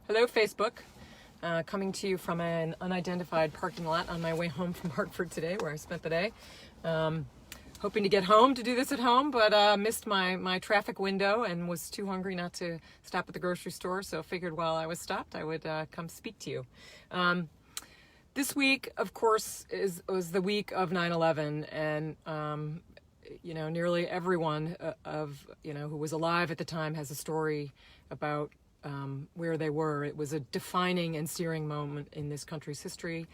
Hello, Facebook. Coming to you from an unidentified parking lot on my way home from Hartford today, where I spent the day. Hoping to get home to do this at home, but missed my traffic window and was too hungry not to stop at the grocery store, so figured while I was stopped I would come speak to you. This week, of course, was the week of 9/11, and nearly everyone who was alive at the time has a story about where they were. It was a defining and searing moment in this country's history,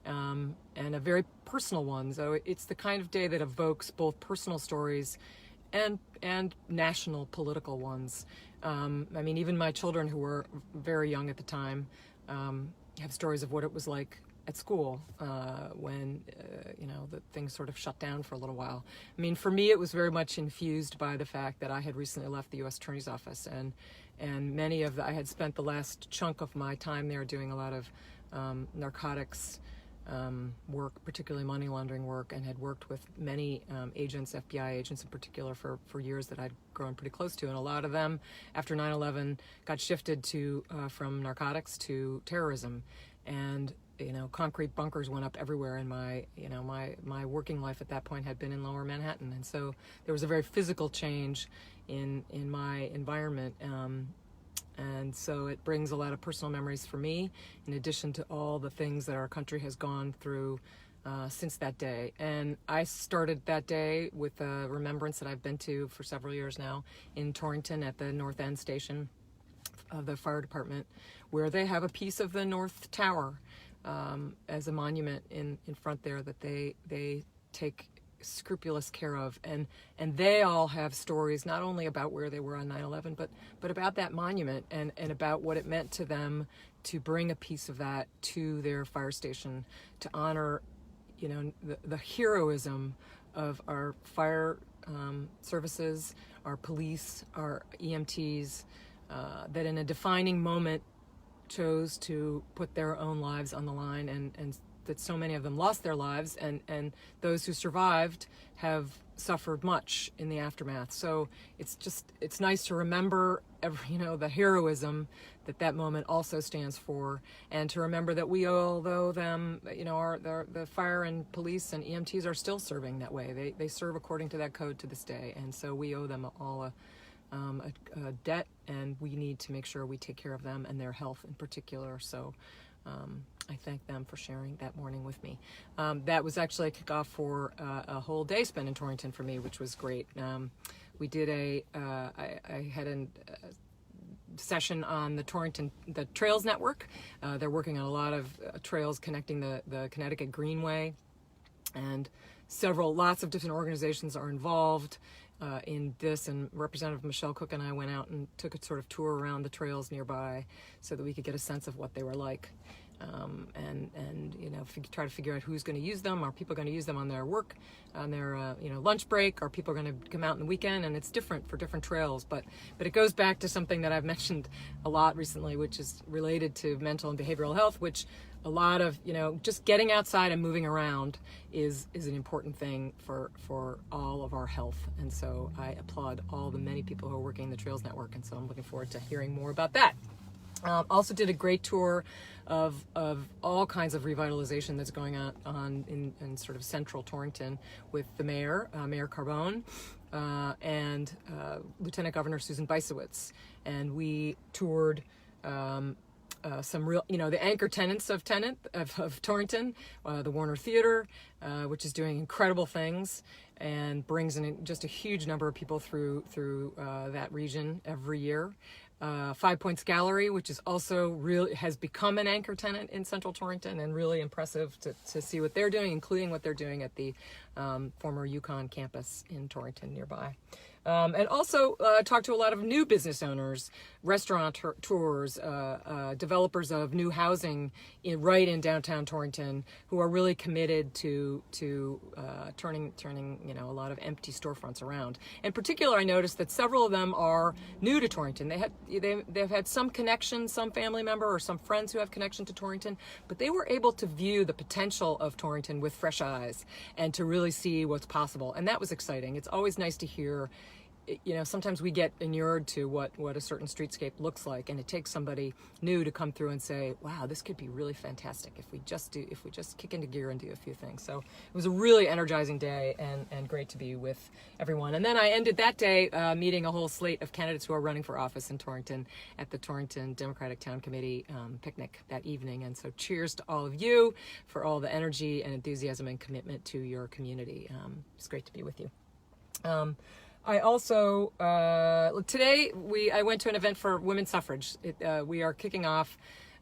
and a very personal one. So it's the kind of day that evokes both personal stories and national political ones. Even my children, who were very young at the time, have stories of what it was like at school when the things sort of shut down for a little while. For me, it was very much infused by the fact that I had recently left the U.S. Attorney's Office, and I had spent the last chunk of my time there doing a lot of narcotics work, particularly money laundering work, and had worked with many agents, FBI agents in particular, for years that I'd grown pretty close to. And a lot of them, after 9/11, got shifted from narcotics to terrorism. And concrete bunkers went up everywhere, and my working life at that point had been in Lower Manhattan, and so there was a very physical change in my environment, and so it brings a lot of personal memories for me, in addition to all the things that our country has gone through since that day. And I started that day with a remembrance that I've been to for several years now in Torrington at the North End station of the fire department, where they have a piece of the North Tower as a monument in front there that they take scrupulous care of, and they all have stories not only about where they were on 9/11, but about that monument and about what it meant to them to bring a piece of that to their fire station to honor the heroism of our fire services, our police, our EMTs, that in a defining moment chose to put their own lives on the line, and that so many of them lost their lives, and those who survived have suffered much in the aftermath. So it's nice to remember the heroism that moment also stands for, and to remember that we, although them, the fire and police and EMTs are still serving that way. They serve according to that code to this day, and so we owe them all a debt, and we need to make sure we take care of them and their health in particular. So I thank them for sharing that morning with me. That was actually a kickoff for a whole day spent in Torrington for me, which was great. We did I had a session on the Trails Network. They're working on a lot of trails connecting the Connecticut Greenway, and lots of different organizations are involved in this, and Representative Michelle Cook and I went out and took a sort of tour around the trails nearby so that we could get a sense of what they were like, and try to figure out who's going to use them. Are people going to use them on their work, on their lunch break? Are people going to come out in the weekend? And it's different for different trails, but it goes back to something that I've mentioned a lot recently, which is related to mental and behavioral health, which a lot of, just getting outside and moving around is an important thing for all of our health. And so I applaud all the many people who are working the Trails Network, and so I'm looking forward to hearing more about that. Also did a great tour of all kinds of revitalization that's going on in sort of central Torrington with the mayor, Mayor Carbone, and Lieutenant Governor Susan Bysowitz. And we toured some real, the anchor tenants of Torrington, the Warner Theater, which is doing incredible things and brings in just a huge number of people through that region every year. Five Points Gallery, which is also has become an anchor tenant in Central Torrington, and really impressive to see what they're doing, including what they're doing at the former UConn campus in Torrington nearby. And also talked to a lot of new business owners, restaurateurs, developers of new housing right in downtown Torrington, who are really committed to turning a lot of empty storefronts around. In particular, I noticed that several of them are new to Torrington. They've had some connection, some family member or some friends who have connection to Torrington, but they were able to view the potential of Torrington with fresh eyes and to really see what's possible. And that was exciting. It's always nice to hear sometimes we get inured to what a certain streetscape looks like, and it takes somebody new to come through and say, wow, this could be really fantastic if we just kick into gear and do a few things. So it was a really energizing day, and great to be with everyone. And then I ended that day meeting a whole slate of candidates who are running for office in Torrington at the Torrington Democratic Town Committee picnic that evening. And so cheers to all of you for all the energy and enthusiasm and commitment to your community. It's great to be with you. I also, today I went to an event for women's suffrage. We are kicking off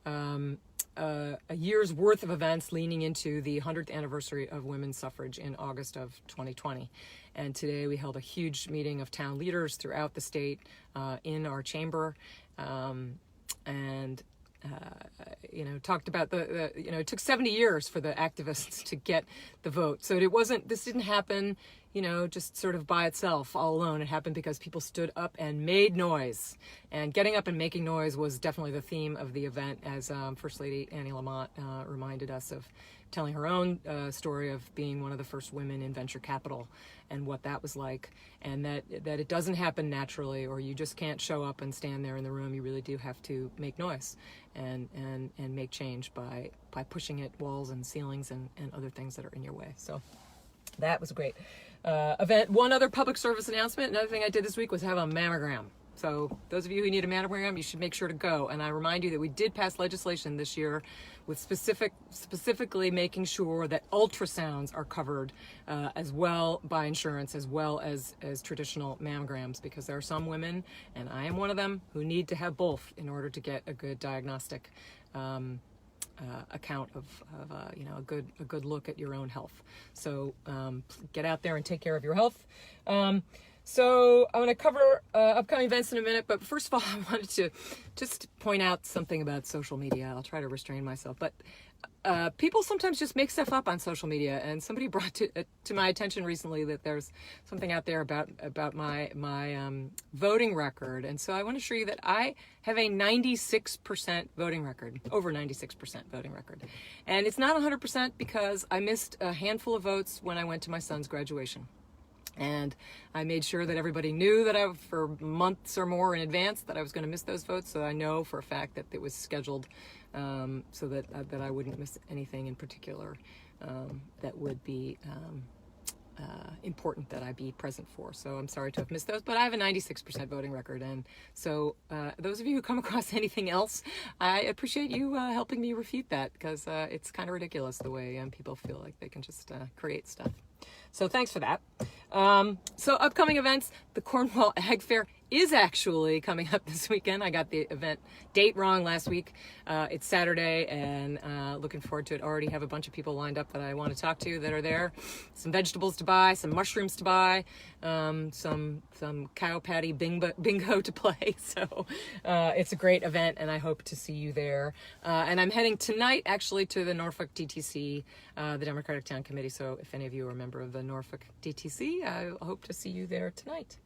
a year's worth of events leaning into the 100th anniversary of women's suffrage in August of 2020. And today we held a huge meeting of town leaders throughout the state in our chamber. Talked about it took 70 years for the activists to get the vote. So this didn't happen, just sort of by itself, all alone. It happened because people stood up and made noise. And getting up and making noise was definitely the theme of the event, as First Lady Annie Lamott reminded us of, telling her own story of being one of the first women in venture capital and what that was like, and that it doesn't happen naturally, or you just can't show up and stand there in the room. You really do have to make noise and make change by pushing at walls and ceilings and other things that are in your way. So that was a great event. One other public service announcement. Another thing I did this week was have a mammogram. So those of you who need a mammogram, you should make sure to go. And I remind you that we did pass legislation this year with specifically making sure that ultrasounds are covered as well by insurance, as well as traditional mammograms, because there are some women, and I am one of them, who need to have both in order to get a good diagnostic account of a good look at your own health. So get out there and take care of your health. So I'm going to cover upcoming events in a minute, but first of all, I wanted to just point out something about social media. I'll try to restrain myself, but people sometimes just make stuff up on social media, and somebody brought to my attention recently that there's something out there about my voting record, and so I want to show you that I have a 96% voting record, over 96% voting record, and it's not 100% because I missed a handful of votes when I went to my son's graduation. And I made sure that everybody knew that for months or more in advance, that I was going to miss those votes. So I know for a fact that it was scheduled so that I wouldn't miss anything in particular that would be important that I be present for. So I'm sorry to have missed those, but I have a 96% voting record. And so those of you who come across anything else, I appreciate you helping me refute that, because it's kind of ridiculous the way people feel like they can just create stuff. So thanks for that. So upcoming events, the Cornwall Ag Fair is actually coming up this weekend. I got the event date wrong last week. It's Saturday, and looking forward to it. Already have a bunch of people lined up that I want to talk to that are there. Some vegetables to buy, some mushrooms to buy, some cow patty bingo to play. So it's a great event, and I hope to see you there. And I'm heading tonight actually to the Norfolk DTC, the Democratic Town Committee. So if any of you are a member of the Norfolk DTC, I hope to see you there tonight.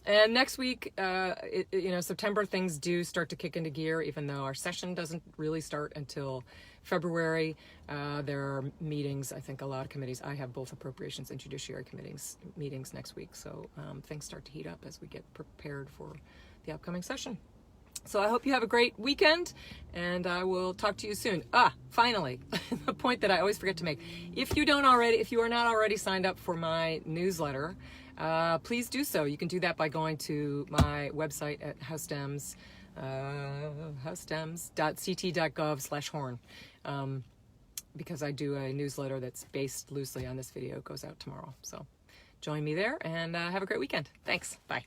And next week, September, things do start to kick into gear, even though our session doesn't really start until February. There are meetings, I think a lot of committees. I have both appropriations and judiciary meetings next week. So things start to heat up as we get prepared for the upcoming session. So I hope you have a great weekend, and I will talk to you soon. Finally, the point that I always forget to make. If you are not already signed up for my newsletter, please do so. You can do that by going to my website at housedems.ct.gov/horn, because I do a newsletter that's based loosely on this video. It goes out tomorrow. So join me there, and have a great weekend. Thanks. Bye.